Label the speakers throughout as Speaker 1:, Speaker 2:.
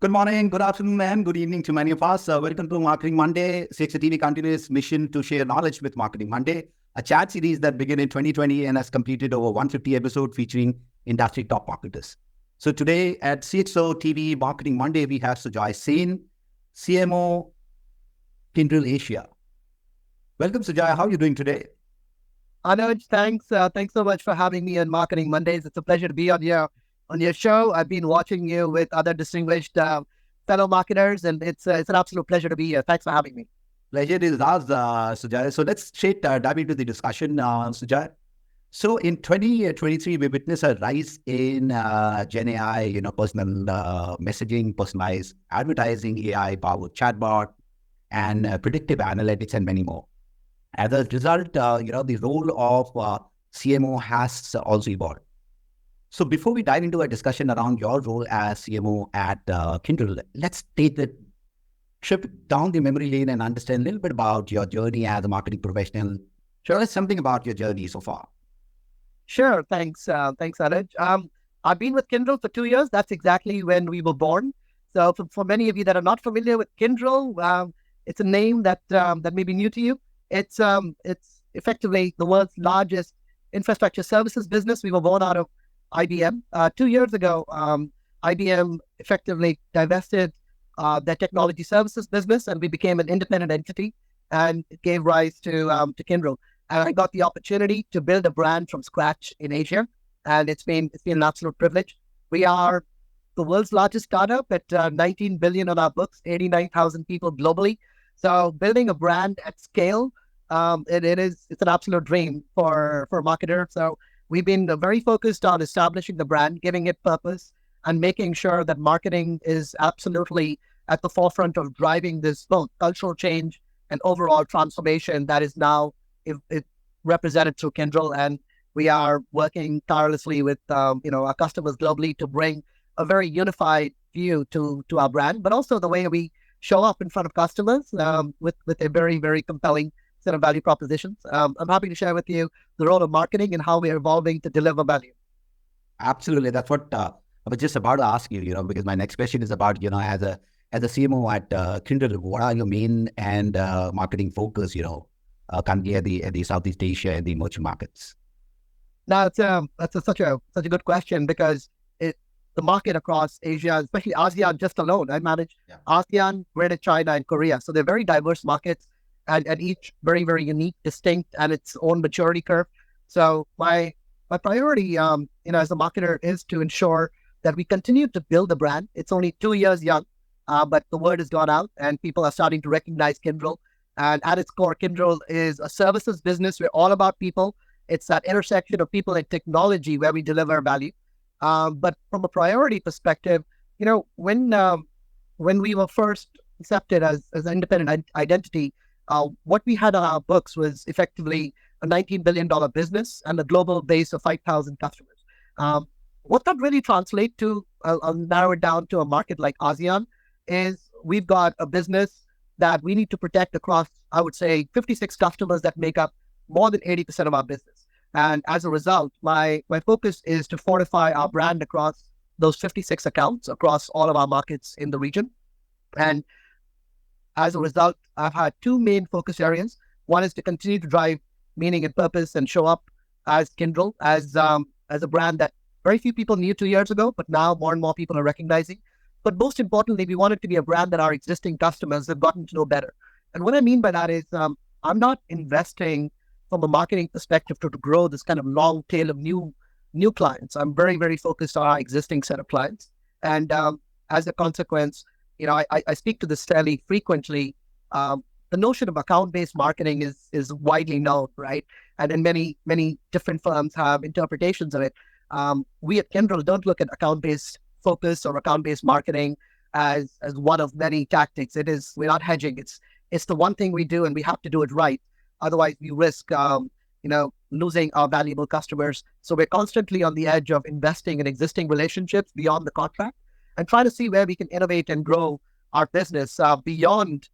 Speaker 1: Good morning, good afternoon, and good evening to many of us. Welcome to Marketing Monday. CXOTV continues mission to share knowledge with Marketing Monday, a chat series that began in 2020 and has completed over 150 episodes featuring industry top marketers. So today at CXOTV Marketing Monday, we have Sujoy Sen, CMO, Kyndryl Asia. Welcome, Sujoy. How are you doing today?
Speaker 2: Anuj, thanks. Thanks so much for having me on Marketing Mondays. It's a pleasure to be on your show. I've been watching you with other distinguished fellow marketers, and it's an absolute pleasure to be here. Thanks for having me.
Speaker 1: Pleasure is ours, Sujoy. So let's straight dive into the discussion, Sujoy. So in 2023, we witnessed a rise in Gen AI, personal messaging, personalized advertising, AI-powered chatbot, and predictive analytics, and many more. As a result, the role of CMO has also evolved. So before we dive into a discussion around your role as CMO at Kyndryl, let's take the trip down the memory lane and understand a little bit about your journey as a marketing professional. Share us something about your journey so far.
Speaker 2: Sure. Thanks. Thanks, Anuj. I've been with Kyndryl for 2 years. That's exactly when we were born. So for many of you that are not familiar with Kyndryl, it's a name that may be new to you. It's effectively the world's largest infrastructure services business. We were born out of IBM. 2 years ago, IBM effectively divested their technology services business, and we became an independent entity, and it gave rise to Kyndryl. And I got the opportunity to build a brand from scratch in Asia, and it's been an absolute privilege. We are the world's largest startup at 19 billion on our books, 89,000 people globally. So building a brand at scale, it's an absolute dream for a marketer. So we've been very focused on establishing the brand, giving it purpose, and making sure that marketing is absolutely at the forefront of driving this both cultural change and overall transformation that is now it represented through Kyndryl. And we are working tirelessly with our customers globally to bring a very unified view to our brand, but also the way we show up in front of customers with a very, very compelling set of value propositions. I'm happy to share with you the role of marketing and how we are evolving to deliver value.
Speaker 1: Absolutely. That's what I was just about to ask you, because my next question is about, as a CMO at Kyndryl, what are your main and marketing focus, currently at the Southeast Asia and the emerging markets?
Speaker 2: Now, that's such a good question, because the market across Asia, especially ASEAN just alone, I manage ASEAN, Greater China, and Korea. So they're very diverse markets, and each very, very unique, distinct, and its own maturity curve. So my priority, as a marketer, is to ensure that we continue to build the brand. It's only 2 years young, but the word has gone out, and people are starting to recognize Kyndryl. And at its core, Kyndryl is a services business. We're all about people. It's that intersection of people and technology where we deliver value. But from a priority perspective, when we were first accepted as an independent identity, what we had on our books was effectively a $19 billion business and a global base of 5,000 customers. What that really translates to, I'll narrow it down to a market like ASEAN, is we've got a business that we need to protect across, I would say, 56 customers that make up more than 80% of our business. And as a result, my focus is to fortify our brand across those 56 accounts across all of our markets in the region. And as a result, I've had two main focus areas. One is to continue to drive meaning and purpose and show up as Kyndryl, as a brand that very few people knew 2 years ago, but now more and more people are recognizing. But most importantly, we want it to be a brand that our existing customers have gotten to know better. And what I mean by that is I'm not investing from a marketing perspective to grow this kind of long tail of new clients. I'm very, very focused on our existing set of clients. And as a consequence, I speak to this fairly frequently. The notion of account-based marketing is widely known, right? And then many different firms have interpretations of it. We at Kyndryl don't look at account-based focus or account-based marketing as one of many tactics. We're not hedging. It's the one thing we do, and we have to do it right. Otherwise, we risk, losing our valuable customers. So we're constantly on the edge of investing in existing relationships beyond the contract and trying to see where we can innovate and grow our business beyond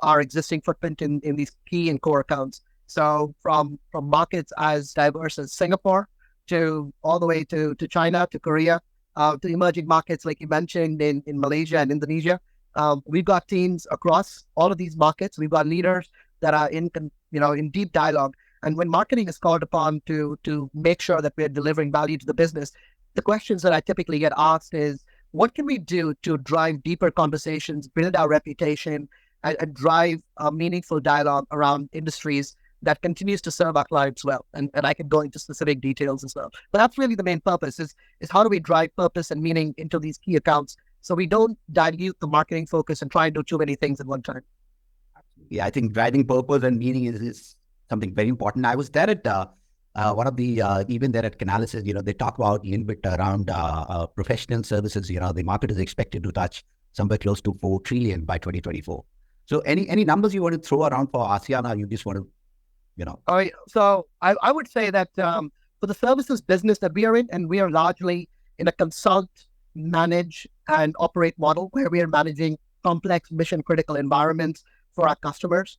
Speaker 2: our existing footprint in these key and core accounts. So from markets as diverse as Singapore to all the way to China, to Korea, to emerging markets, like you mentioned in Malaysia and Indonesia. We've got teams across all of these markets. We've got leaders that are in deep dialogue. And when marketing is called upon to make sure that we're delivering value to the business, the questions that I typically get asked is, what can we do to drive deeper conversations, build our reputation, and drive a meaningful dialogue around industries that continues to serve our clients well? And I can go into specific details as well. But that's really the main purpose is how do we drive purpose and meaning into these key accounts so we don't dilute the marketing focus and try and do too many things at one time.
Speaker 1: Yeah, I think driving purpose and meaning is something very important. I was there at one of the, even there at Canalys, they talk about a little bit around professional services. The market is expected to touch somewhere close to 4 trillion by 2024. So any numbers you want to throw around for ASEAN, or you just want to,
Speaker 2: All right. So I would say that for the services business that we are in, and we are largely in a consult, manage, and operate model where we are managing complex mission critical environments for our customers.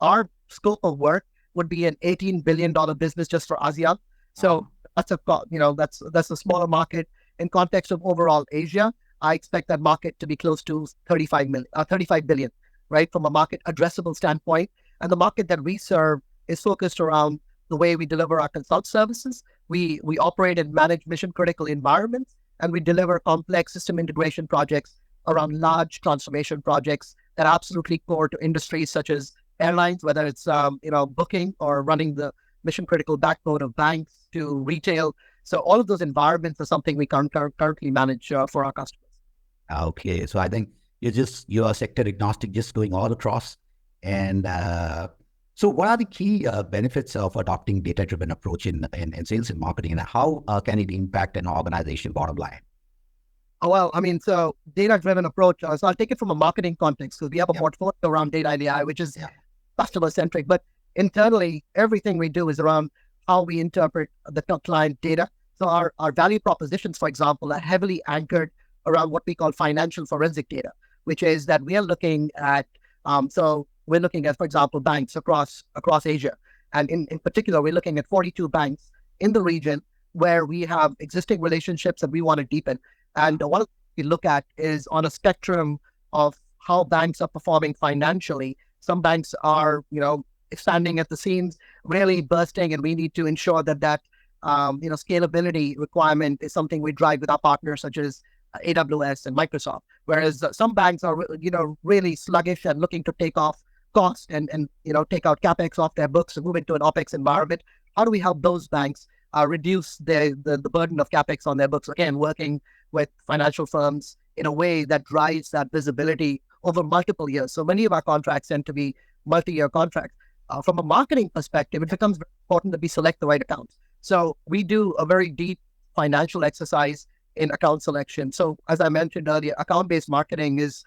Speaker 2: Our scope of work would be an $18 billion business just for ASEAN. So that's a smaller market in context of overall Asia. I expect that market to be close to 35 billion, right? From a market addressable standpoint. And the market that we serve is focused around the way we deliver our consult services. We operate and manage mission critical environments, and we deliver complex system integration projects around large transformation projects that are absolutely core to industries such as airlines, whether it's booking or running the mission critical backbone of banks to retail. So all of those environments are something we currently manage for our customers.
Speaker 1: Okay, so I think you are sector agnostic, just going all across. And so what are the key benefits of adopting data-driven approach in sales and marketing, and how can it impact an organization bottom line?
Speaker 2: Well, so data-driven approach, so I'll take it from a marketing context, because we have a portfolio around data and AI, which is customer-centric. But internally, everything we do is around how we interpret the client data. So our value propositions, for example, are heavily anchored around what we call financial forensic data, which is that we are looking at, for example, banks across Asia. And in particular, we're looking at 42 banks in the region where we have existing relationships that we want to deepen. And one of the things we look at is on a spectrum of how banks are performing financially. Some banks are, expanding at the seams, really bursting, and we need to ensure that scalability requirement is something we drive with our partners such as AWS and Microsoft. Whereas some banks are, really sluggish and looking to take off cost and take out CapEx off their books and move into an OpEx environment. How do we help those banks reduce the burden of CapEx on their books? Again, working with financial firms in a way that drives that visibility over multiple years. So many of our contracts tend to be multi-year contracts. From a marketing perspective, it becomes very important that we select the right accounts. So we do a very deep financial exercise in account selection. So as I mentioned earlier, account-based marketing is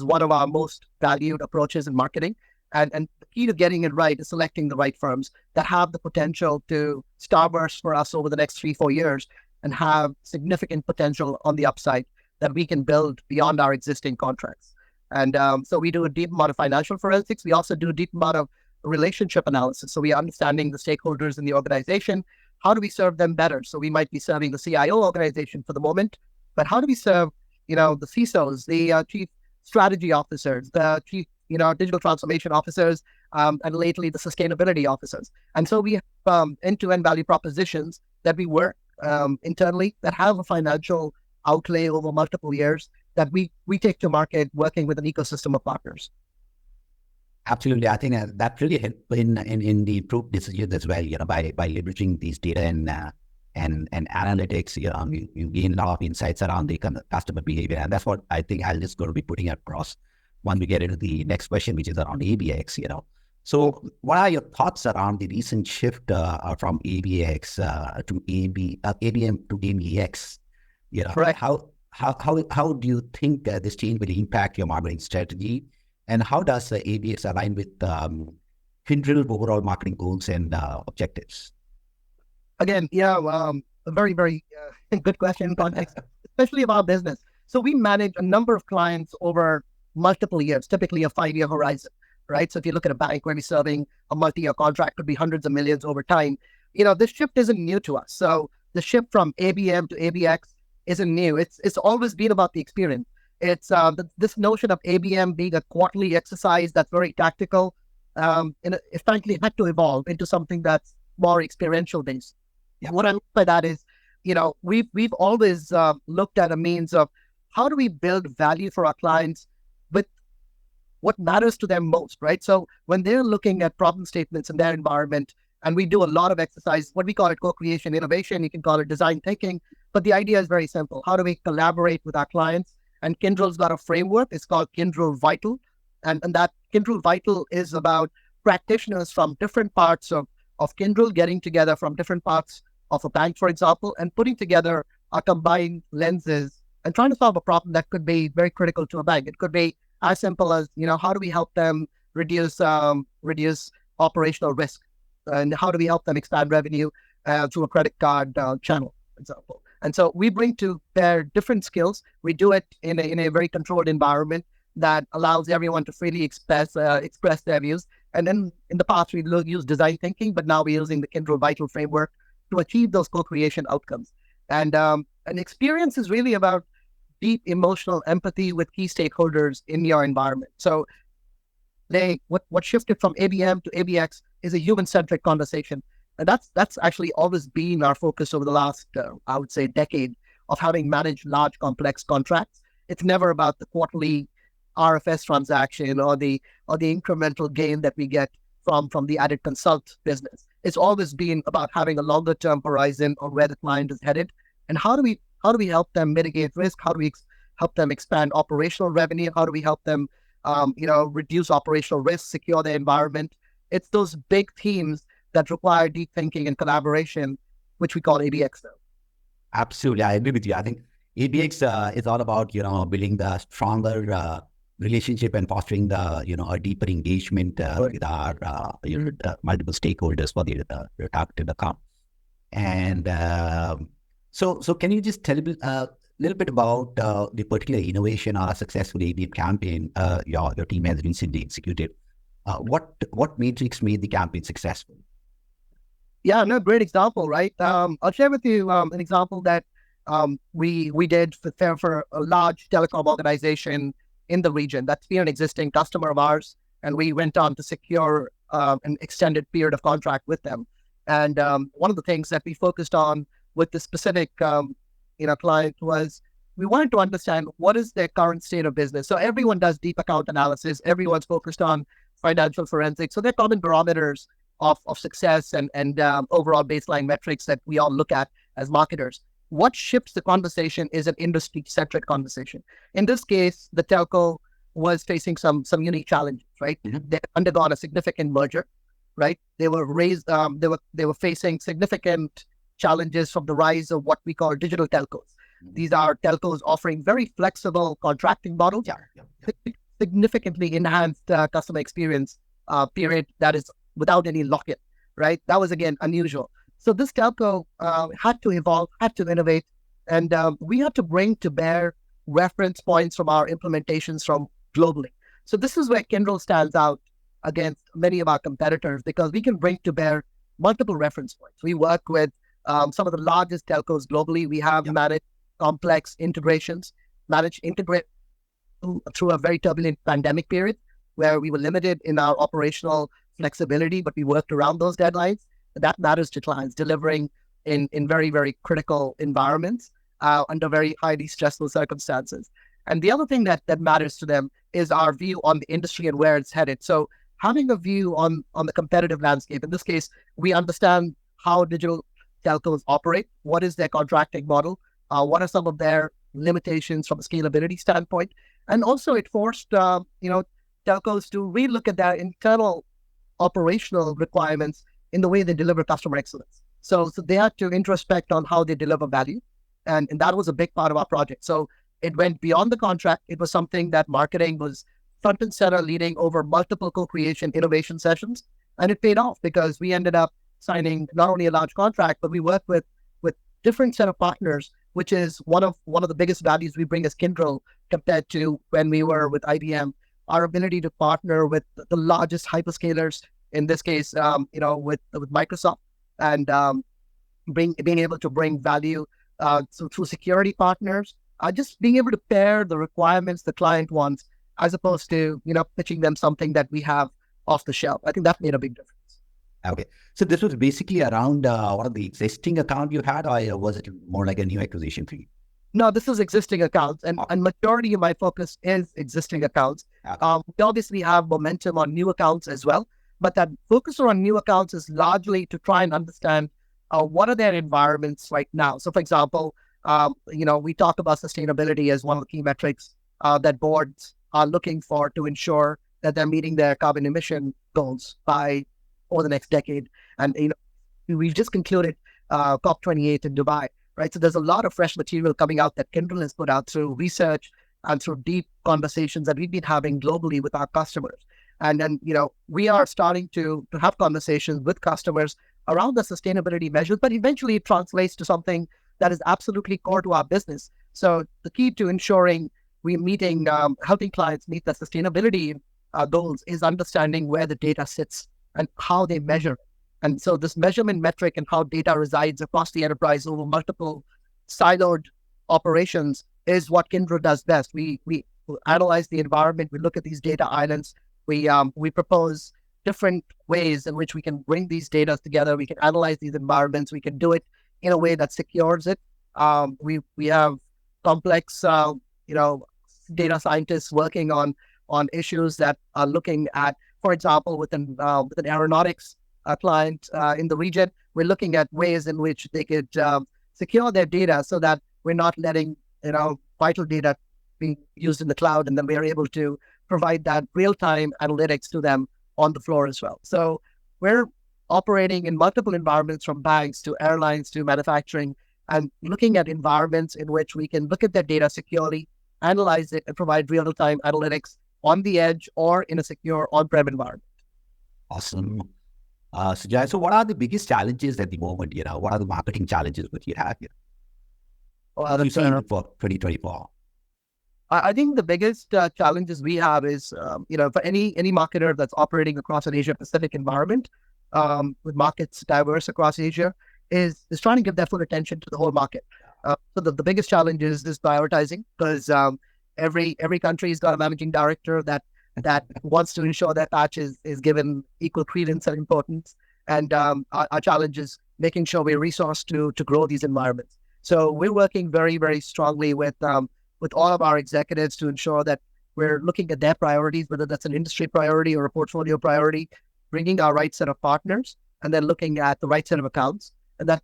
Speaker 2: one of our most valued approaches in marketing. And the key to getting it right is selecting the right firms that have the potential to starburst for us over the next 3-4 years and have significant potential on the upside that we can build beyond our existing contracts. And so we do a deep amount of financial forensics. We also do a deep amount of relationship analysis. So we are understanding the stakeholders in the organization. How do we serve them better? So we might be serving the CIO organization for the moment, but how do we serve, the CISOs, the chief strategy officers, the chief, digital transformation officers, and lately the sustainability officers. And so we have end-to-end value propositions that we work internally that have a financial outlay over multiple years that we take to market working with an ecosystem of partners.
Speaker 1: Absolutely. I think that really helped in the improved decisions as well, by leveraging these data and analytics, you gain a lot of insights around the customer behavior. And that's what I think I'll just going to be putting across when we get into the next question, which is around ABX, So what are your thoughts around the recent shift from ABX to ABM to ABX?
Speaker 2: Right.
Speaker 1: How do you think this change will impact your marketing strategy? And how does ABX align with Kyndryl overall marketing goals and objectives?
Speaker 2: Again, a very, very good question in context, especially of our business. So we manage a number of clients over multiple years, typically a 5-year horizon, right? So if you look at a bank where we're serving a multi-year contract, could be hundreds of millions over time. This shift isn't new to us. So the shift from ABM to ABX isn't new. It's always been about the experience. It's this notion of ABM being a quarterly exercise that's very tactical. It frankly had to evolve into something that's more experiential based.
Speaker 1: Yeah.
Speaker 2: What I mean by that is, we've always looked at a means of how do we build value for our clients with what matters to them most, right? So when they're looking at problem statements in their environment, and we do a lot of exercise, what we call it co-creation innovation, you can call it design thinking, but the idea is very simple. How do we collaborate with our clients? And Kyndryl's got a framework. It's called Kyndryl Vital. And that Kyndryl Vital is about practitioners from different parts of Kyndryl getting together from different parts of a bank, for example, and putting together a combined lenses and trying to solve a problem that could be very critical to a bank. It could be as simple as, how do we help them reduce operational risk? And how do we help them expand revenue through a credit card channel, for example? And so we bring to bear different skills. We do it in a very controlled environment that allows everyone to freely express their views. And then in the past, we used design thinking, but now we're using the Kyndryl Vital framework to achieve those co-creation outcomes. And an experience is really about deep emotional empathy with key stakeholders in your environment. So what shifted from ABM to ABX is a human-centric conversation. And that's actually always been our focus over the last, I would say, decade of having managed large, complex contracts. It's never about the quarterly RFS transaction or the incremental gain that we get from the added consult business. It's always been about having a longer term horizon on where the client is headed, and how do we help them mitigate risk? How do we help them expand operational revenue? How do we help them reduce operational risk, secure their environment? It's those big themes that require deep thinking and collaboration, which we call ABX now.
Speaker 1: Absolutely, I agree with you. I think ABX is all about building the stronger relationship and fostering the a deeper engagement with our the multiple stakeholders for the targeted account. And so can you just tell a little bit about the particular innovation or successful ABM campaign your team has recently executed? What matrix made the campaign successful?
Speaker 2: Yeah, no, great example, right? I'll share with you an example that we did for a large telecom organization in the region. That's been an existing customer of ours, and we went on to secure an extended period of contract with them. And one of the things that we focused on with the specific client was we wanted to understand what is their current state of business. So everyone does deep account analysis. Everyone's focused on financial forensics. So they're common barometers of success and overall baseline metrics that we all look at as marketers. What shifts the conversation is an industry-centric conversation. In this case, the telco was facing some unique challenges, right? Mm-hmm. They undergone a significant merger, right? They were they were facing significant challenges from the rise of what we call digital telcos. Mm-hmm. These are telcos offering very flexible contracting models, significantly enhanced customer experience period that is without any lock-in, right? That was, again, unusual. So this telco had to evolve, had to innovate, and we had to bring to bear reference points from our implementations from globally. So this is where Kyndryl stands out against many of our competitors, because we can bring to bear multiple reference points. We work with some of the largest telcos globally. We have managed complex integrations, integrate through a very turbulent pandemic period where we were limited in our operational flexibility, but we worked around those deadlines. That matters to clients, delivering in very, very critical environments under very highly stressful circumstances. And the other thing that matters to them is our view on the industry and where it's headed. So having a view on the competitive landscape. In this case, we understand how digital telcos operate. What is their contracting model? What are some of their limitations from a scalability standpoint? And also it forced telcos to relook at their internal operational requirements in the way they deliver customer excellence. So they had to introspect on how they deliver value. And that was a big part of our project. So it went beyond the contract. It was something that marketing was front and center, leading over multiple co-creation innovation sessions. And it paid off because we ended up signing not only a large contract, but we worked with different set of partners, which is one of the biggest values we bring as Kyndryl compared to when we were with IBM. Our ability to partner with the largest hyperscalers, in this case, with Microsoft, and being able to bring value through security partners, just being able to pair the requirements the client wants as opposed to, pitching them something that we have off the shelf. I think that made a big difference.
Speaker 1: Okay. So this was basically around one of the existing account you had, or was it more like a new acquisition for you?
Speaker 2: No, this is existing accounts, and majority of my focus is existing accounts.
Speaker 1: Okay.
Speaker 2: We obviously have momentum on new accounts as well, but that focus on new accounts is largely to try and understand what are their environments right now. So, for example, we talk about sustainability as one of the key metrics that boards are looking for to ensure that they're meeting their carbon emission goals by over the next decade. And we've just concluded COP28 in Dubai. Right. So there's a lot of fresh material coming out that Kyndryl has put out through research and through deep conversations that we've been having globally with our customers. And then, we are starting to have conversations with customers around the sustainability measures, but eventually it translates to something that is absolutely core to our business. So the key to ensuring we're meeting, helping clients meet the sustainability goals is understanding where the data sits and how they measure it. And so this measurement metric and how data resides across the enterprise over multiple siloed operations is what Kyndryl does best. We analyze the environment. We look at these data islands. We propose different ways in which we can bring these data together. We can analyze these environments. We can do it in a way that secures it. We have complex, data scientists working on issues that are looking at, for example, with an aeronautics client in the region, we're looking at ways in which they could secure their data so that we're not letting vital data being used in the cloud, and then we are able to provide that real-time analytics to them on the floor as well. So we're operating in multiple environments, from banks to airlines to manufacturing, and looking at environments in which we can look at their data securely, analyze it, and provide real-time analytics on the edge or in a secure on-prem environment.
Speaker 1: Awesome. Sujoy, so what are the biggest challenges at the moment? What are the marketing challenges that you have here? What are you seeing for 2024?
Speaker 2: I think the biggest challenges we have is, for any marketer that's operating across an Asia Pacific environment, with markets diverse across Asia, is trying to give their full attention to the whole market. So the biggest challenge is prioritizing, because every country's got a managing director that wants to ensure that patch is given equal credence and importance. And our challenge is making sure we're resourced to grow these environments. So we're working very, very strongly with all of our executives to ensure that we're looking at their priorities, whether that's an industry priority or a portfolio priority, bringing our right set of partners, and then looking at the right set of accounts. And that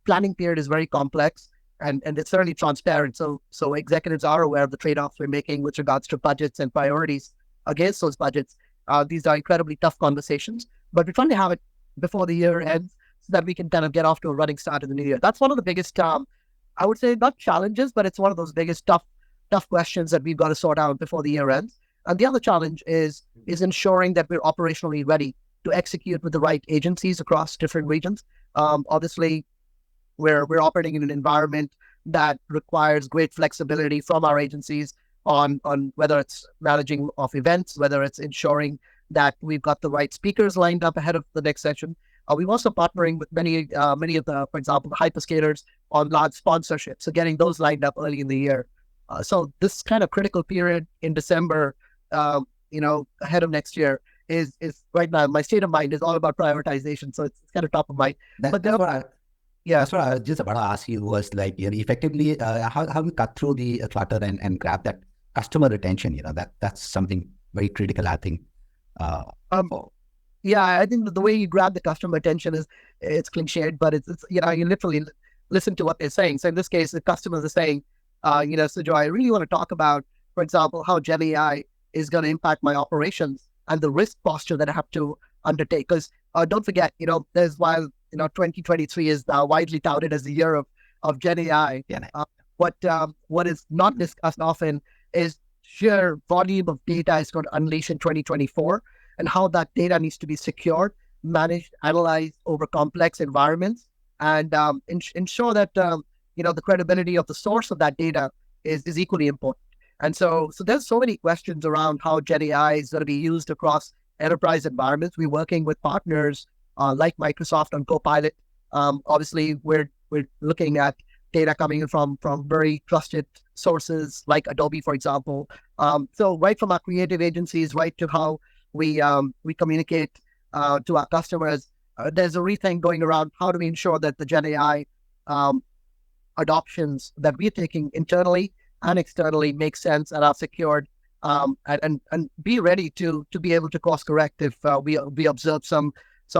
Speaker 2: planning period is very complex, and it's certainly transparent. So executives are aware of the trade-offs we're making with regards to budgets and priorities against those budgets. These are incredibly tough conversations, but we're trying to have it before the year ends so that we can kind of get off to a running start in the new year. That's one of the biggest, I would say, not challenges, but it's one of those biggest tough questions that we've got to sort out before the year ends. And the other challenge is ensuring that we're operationally ready to execute with the right agencies across different regions. Obviously, we're operating in an environment that requires great flexibility from our agencies on whether it's managing of events, whether it's ensuring that we've got the right speakers lined up ahead of the next session. We're also partnering with many of the, for example, the hyperscalers on large sponsorships, so getting those lined up early in the year. So this kind of critical period in December, ahead of next year is right now, my state of mind is all about prioritization. So it's kind of top of mind.
Speaker 1: That's what I was just about to ask you, was like, effectively, how you cut through the clutter and grab that customer retention. That's something very critical, I think.
Speaker 2: Yeah, I think the way you grab the customer attention it's cliched, but it's you literally listen to what they're saying. So in this case, the customers are saying, Sujoy, I really want to talk about, for example, how Gen AI is going to impact my operations and the risk posture that I have to undertake. Because don't forget, there's, while 2023 is now widely touted as the year of Gen AI. What is not discussed often is sheer volume of data is going to unleash in 2024, and how that data needs to be secured, managed, analyzed over complex environments, and ensure that the credibility of the source of that data is equally important. And so there's so many questions around how Gen AI is going to be used across enterprise environments. We're working with partners like Microsoft on Copilot Obviously, we're looking at data coming in from very trusted sources like Adobe, for example. So right from our creative agencies, right to how we communicate to our customers, there's a rethink going around. How do we ensure that the Gen AI adoptions that we're taking internally and externally make sense and are secured, and be ready to be able to course correct if we observe some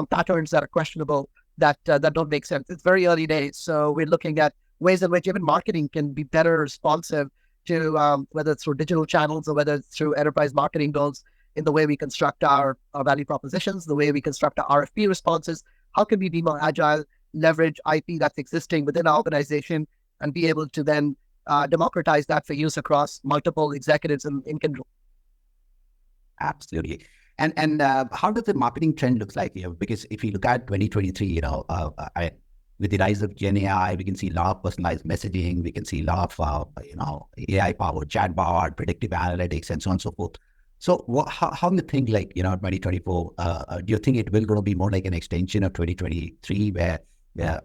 Speaker 2: patterns that are questionable, that don't make sense. It's very early days, so we're looking at ways in which even marketing can be better responsive to whether it's through digital channels or whether it's through enterprise marketing goals, in the way we construct our value propositions, the way we construct our RFP responses. How can we be more agile, leverage IP that's existing within our organization, and be able to then democratize that for use across multiple executives in Kyndryl?
Speaker 1: Absolutely. And how does the marketing trend look like here? Because if you look at 2023, with the rise of Gen AI, we can see a lot of personalized messaging. We can see a lot of, AI-powered chatbot, predictive analytics, and so on and so forth. So how do you think, 2024, do you think it will going to be more like an extension of 2023, where,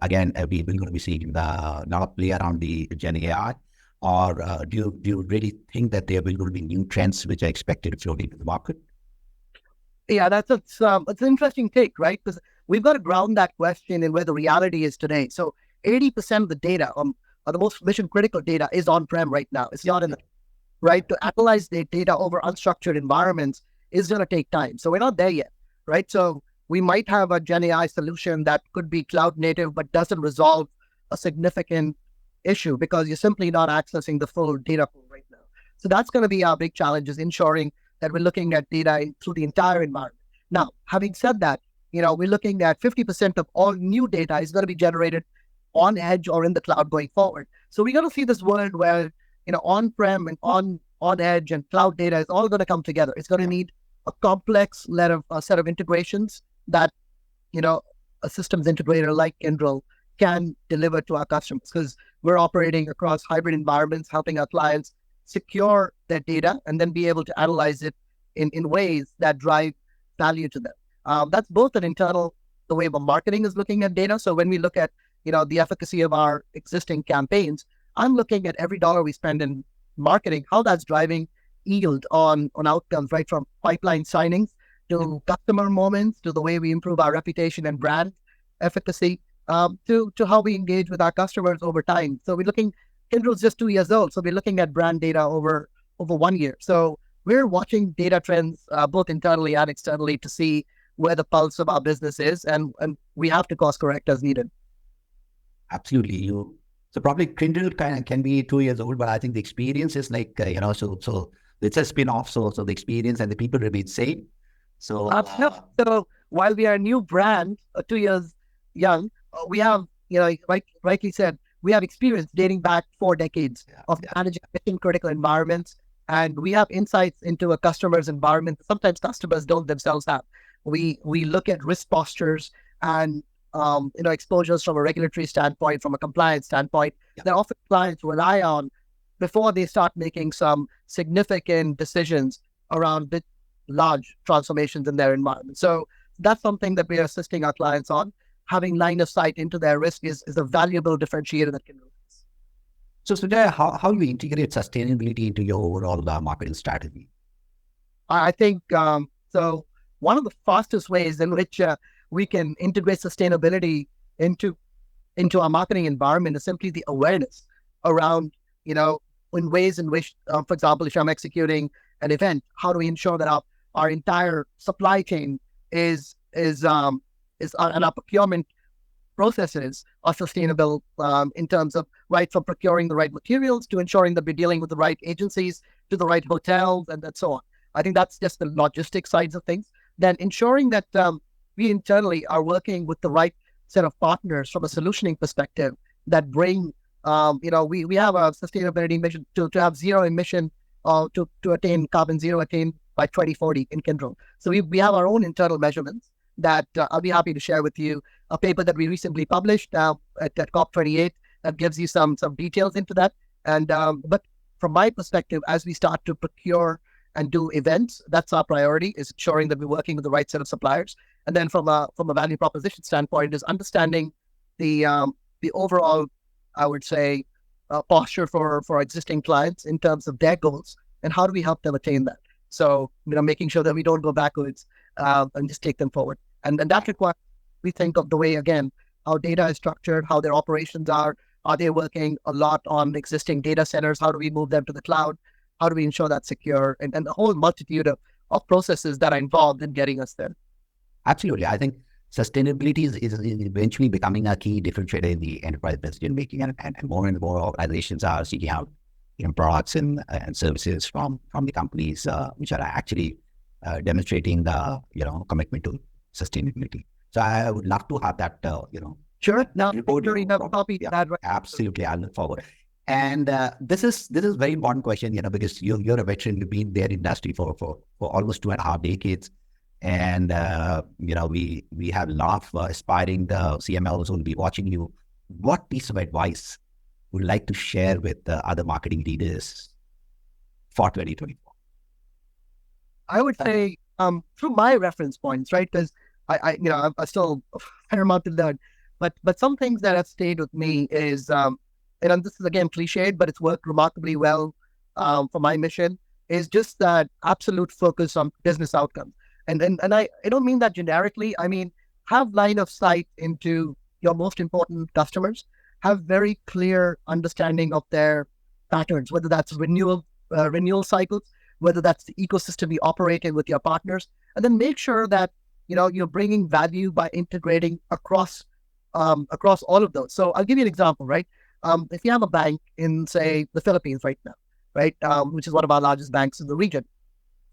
Speaker 1: again, we will going to be seeing the lot play around the Gen AI? Or do you really think that there will going to be new trends which are expected to flow into the market?
Speaker 2: Yeah, it's an interesting take, right? Because we've got to ground that question in where the reality is today. So 80% of the data, or the most mission critical data, is on-prem right now. It's not in the right. To analyze the data over unstructured environments is going to take time. So we're not there yet, right? So we might have a Gen AI solution that could be cloud native, but doesn't resolve a significant issue because you're simply not accessing the full data pool right now. So that's going to be our big challenge, is ensuring that we're looking at data through the entire environment. Now, having said that, we're looking at 50% of all new data is going to be generated on edge or in the cloud going forward. So we're going to see this world where, on-prem and on edge and cloud data is all going to come together. It's going to need a complex set of integrations that, a systems integrator like Kyndryl can deliver to our customers, because we're operating across hybrid environments, helping our clients secure their data and then be able to analyze it in ways that drive value to them. That's both an internal, the way marketing is looking at data. So when we look at, the efficacy of our existing campaigns, I'm looking at every dollar we spend in marketing, how that's driving yield on outcomes, right from pipeline signings to customer moments, to the way we improve our reputation and brand efficacy, to how we engage with our customers over time. So we're looking, Kyndryl's just 2 years old, so we're looking at brand data over 1 year. So we're watching data trends both internally and externally to see where the pulse of our business is, and we have to course correct as needed.
Speaker 1: Absolutely. So probably Kyndryl can be 2 years old, but I think the experience is like, so it's a spin-off. So the experience and the people remain same. So
Speaker 2: so while we are a new brand, 2 years young, we have, rightly said, we have experience dating back 4 decades of managing mission critical environments, and we have insights into a customer's environment that sometimes customers don't themselves have. We look at risk postures and exposures from a regulatory standpoint, from a compliance standpoint, that often clients rely on before they start making some significant decisions around large transformations in their environment. So that's something that we are assisting our clients on. Having line of sight into their risk is a valuable differentiator that can do this.
Speaker 1: So Sujoy, how do you integrate sustainability into your overall marketing strategy?
Speaker 2: I think, so one of the fastest ways in which we can integrate sustainability into our marketing environment is simply the awareness around, in ways in which, for example, if I'm executing an event, how do we ensure that our entire supply chain is and our procurement processes are sustainable in terms of right from procuring the right materials to ensuring that we're dealing with the right agencies to the right hotels and so on. I think that's just the logistic sides of things. Then ensuring that we internally are working with the right set of partners from a solutioning perspective that bring, we have a sustainability mission to have zero emission to attain carbon zero attained by 2040 in Kyndryl. So we have our own internal measurements that I'll be happy to share with you. A paper that we recently published at COP28 that gives you some details into that. And but from my perspective, as we start to procure and do events, that's our priority, is ensuring that we're working with the right set of suppliers. And then from a value proposition standpoint, is understanding the overall, I would say, posture for existing clients in terms of their goals, and how do we help them attain that? So, making sure that we don't go backwards and just take them forward. And that requires, we think of the way, again, how data is structured, how their operations are they working a lot on existing data centers? How do we move them to the cloud? How do we ensure that's secure? And the whole multitude of processes that are involved in getting us there.
Speaker 1: Absolutely. I think sustainability is eventually becoming a key differentiator in the enterprise decision making, and more organizations are seeking out products and services from the companies which are actually demonstrating the commitment to sustainability. So I would love to have that
Speaker 2: Sure. Now,
Speaker 1: report.
Speaker 2: That right.
Speaker 1: Absolutely, I look forward. And this is a very important question, because you're a veteran. You've been there in industry for almost 2.5 decades. And, we have a lot of aspiring CMOs who will be watching you. What piece of advice would you like to share with other marketing leaders for 2024?
Speaker 2: I would say, through my reference points, right? Because I still a fair amount to learn, but some things that have stayed with me is, and this is again cliched, but it's worked remarkably well for my mission, is just that absolute focus on business outcomes. And I don't mean that generically. I mean, have line of sight into your most important customers, have very clear understanding of their patterns, whether that's renewal cycles, whether that's the ecosystem you operate in with your partners, and then make sure that you're bringing value by integrating across all of those. So I'll give you an example, right? If you have a bank in, say, the Philippines right now, right, which is one of our largest banks in the region,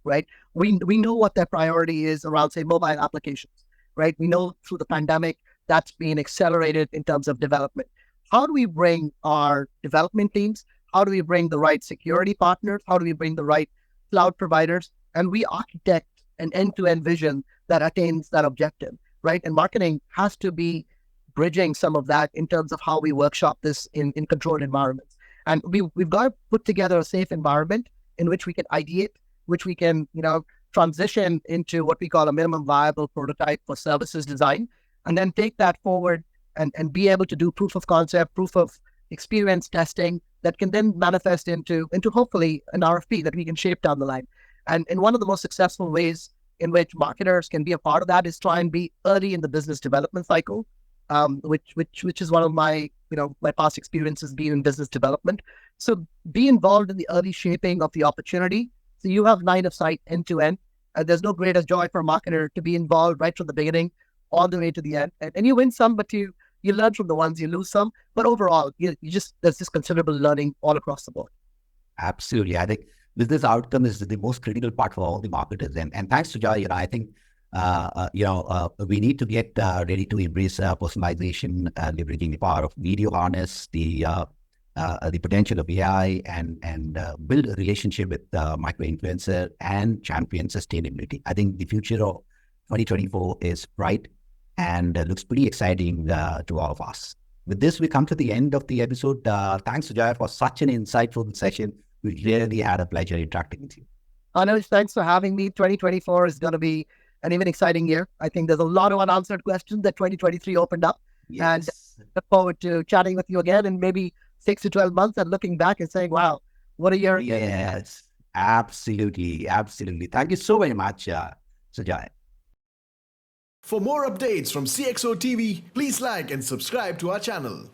Speaker 2: right? We know what their priority is around, say, mobile applications, right? We know through the pandemic that's being accelerated in terms of development. How do we bring our development teams? How do we bring the right security partners? How do we bring the right cloud providers? And we architect an end-to-end vision that attains that objective, right? And marketing has to be bridging some of that in terms of how we workshop this in controlled environments. And we've got to put together a safe environment in which we can ideate, which we can, transition into what we call a minimum viable prototype for services design, and then take that forward and be able to do proof of concept, proof of experience testing that can then manifest into hopefully an RFP that we can shape down the line. And one of the most successful ways in which marketers can be a part of that is try and be early in the business development cycle, which is one of my my past experiences being in business development. So be involved in the early shaping of the opportunity, so you have line of sight end to end. There's no greater joy for a marketer to be involved right from the beginning all the way to the end. And you win some, but you learn from the ones, you lose some. But overall, there's this considerable learning all across the board.
Speaker 1: Absolutely. I think business outcome is the most critical part for all the marketers. And thanks to Sujoy, I think we need to get ready to embrace personalization, leveraging the power of video harness, the potential of AI, and build a relationship with micro-influencer and champion sustainability. I think the future of 2024 is bright and looks pretty exciting to all of us. With this, we come to the end of the episode. Thanks, Sujoy, for such an insightful session. We really had a pleasure interacting with you.
Speaker 2: Anuj, thanks for having me. 2024 is going to be an even exciting year. I think there's a lot of unanswered questions that 2023 opened up.
Speaker 1: Yes.
Speaker 2: And look forward to chatting with you again in maybe 6 to 12 months and looking back and saying, wow, what a year.
Speaker 1: Yes, absolutely. Absolutely. Thank you so very much, Sujoy.
Speaker 3: For more updates from CXO TV, please like and subscribe to our channel.